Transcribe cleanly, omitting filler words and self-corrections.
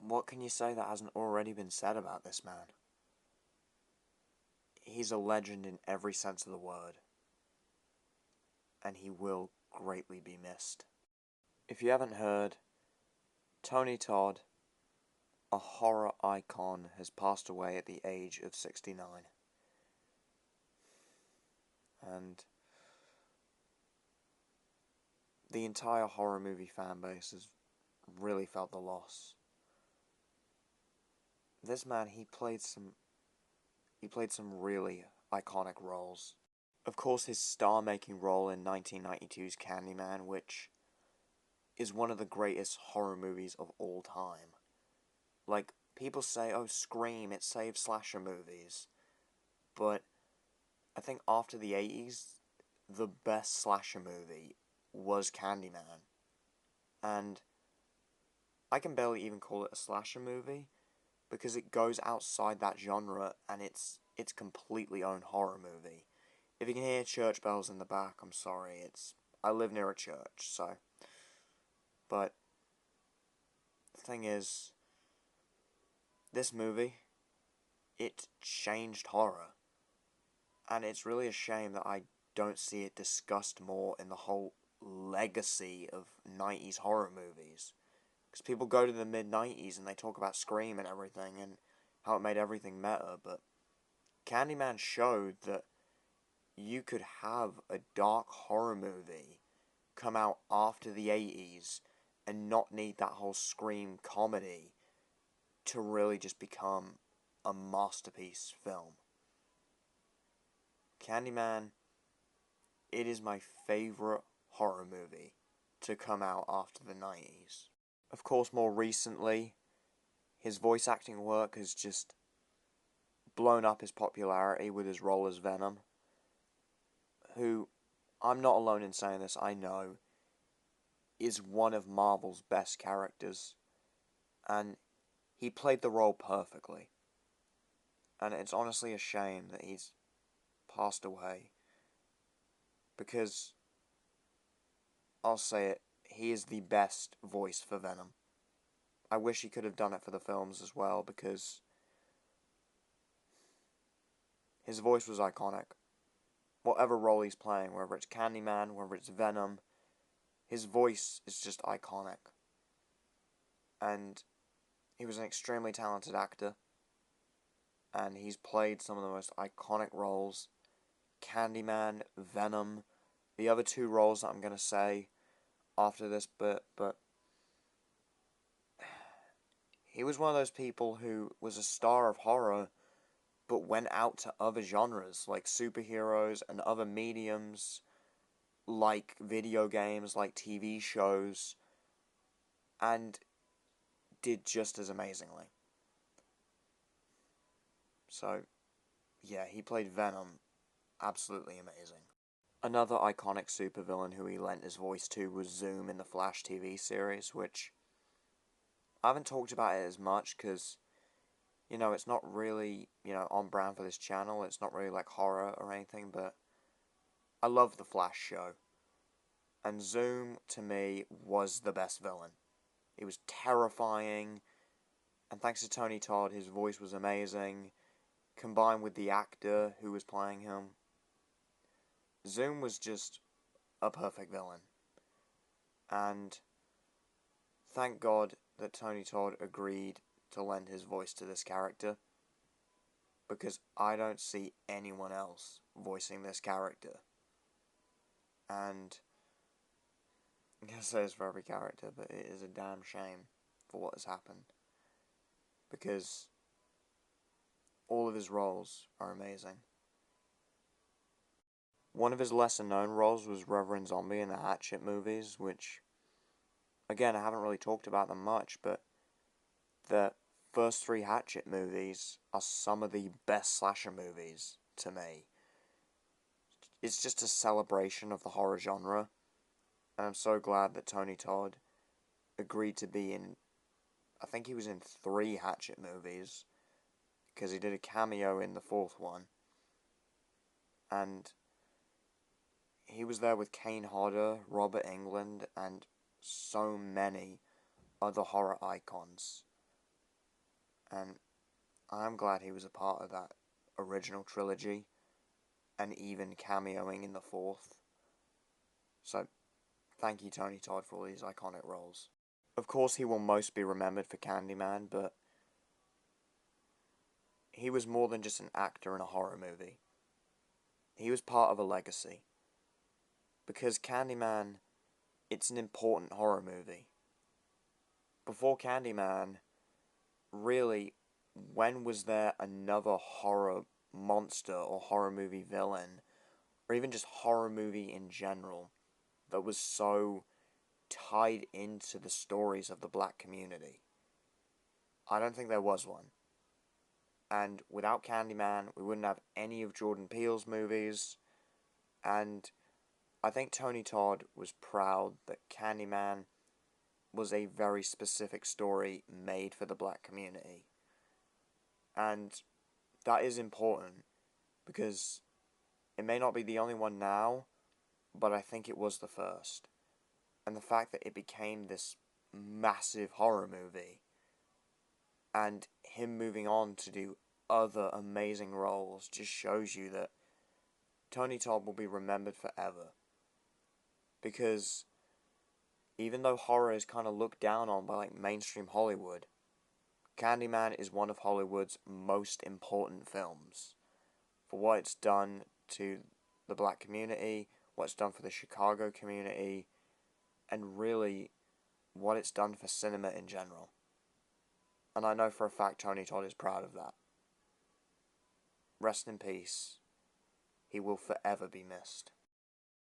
What can you say that hasn't already been said about this man? He's a legend in every sense of the word, and he will greatly be missed. If you haven't heard, Tony Todd, a horror icon, has passed away at the age of 69. And the entire horror movie fan base has really felt the loss. This man, he played some really iconic roles. Of course, his star-making role in 1992's Candyman, which is one of the greatest horror movies of all time. Like, people say, oh, Scream, it saved slasher movies. But I think after the 80s, the best slasher movie was Candyman. And I can barely even call it a slasher movie, because it goes outside that genre, and it's completely own horror movie. If you can hear church bells in the back, I'm sorry, I live near a church, so. But the thing is, this movie, it changed horror. And it's really a shame that I don't see it discussed more in the whole legacy of 90s horror movies. Because people go to the mid-90s and they talk about Scream and everything, and how it made everything meta, but Candyman showed that you could have a dark horror movie come out after the 80s and not need that whole Scream comedy to really just become a masterpiece film. Candyman, it is my favorite horror movie to come out after the 90s. Of course, more recently, his voice acting work has just blown up his popularity with his role as Venom, who, I'm not alone in saying this, I know, is one of Marvel's best characters, and he played the role perfectly. And it's honestly a shame that he's passed away, because, I'll say it, he is the best voice for Venom. I wish he could have done it for the films as well, because his voice was iconic. Whatever role he's playing, whether it's Candyman, whether it's Venom, his voice is just iconic. And he was an extremely talented actor, and he's played some of the most iconic roles. Candyman, Venom, the other two roles that I'm going to say after this bit, but he was one of those people who was a star of horror, but went out to other genres, like superheroes and other mediums, like video games, like TV shows, and did just as amazingly. So, yeah, he played Venom absolutely amazing. Another iconic supervillain who he lent his voice to was Zoom in the Flash TV series, which I haven't talked about it as much because, it's not really, on brand for this channel. It's not really like horror or anything, but I love the Flash show. And Zoom, to me, was the best villain. He was terrifying, and thanks to Tony Todd, his voice was amazing, combined with the actor who was playing him. Zoom was just a perfect villain. And thank God that Tony Todd agreed to lend his voice to this character, because I don't see anyone else voicing this character. And I guess that is for every character, but it is a damn shame for what has happened, because all of his roles are amazing. One of his lesser known roles was Reverend Zombie in the Hatchet movies, which, again, I haven't really talked about them much, but the first three Hatchet movies are some of the best slasher movies to me. It's just a celebration of the horror genre, and I'm so glad that Tony Todd agreed to be in, I think he was in 3 Hatchet movies, because he did a cameo in the 4th one, and he was there with Kane Hodder, Robert Englund, and so many other horror icons. and I'm glad he was a part of that original trilogy, and even cameoing in the fourth. So, thank you, Tony Todd, for all these iconic roles. Of course, he will most be remembered for Candyman, but he was more than just an actor in a horror movie. He was part of a legacy. Because Candyman, it's an important horror movie. Before Candyman, really, when was there another horror monster or horror movie villain, or even just horror movie in general, that was so tied into the stories of the black community? I don't think there was one. And without Candyman, we wouldn't have any of Jordan Peele's movies. And I think Tony Todd was proud that Candyman was a very specific story made for the black community. And that is important because it may not be the only one now, but I think it was the first. And the fact that it became this massive horror movie, and him moving on to do other amazing roles, just shows you that Tony Todd will be remembered forever. Because even though horror is kind of looked down on by like mainstream Hollywood, Candyman is one of Hollywood's most important films for what it's done to the black community, what it's done for the Chicago community, and really what it's done for cinema in general. And I know for a fact Tony Todd is proud of that. Rest in peace. He will forever be missed.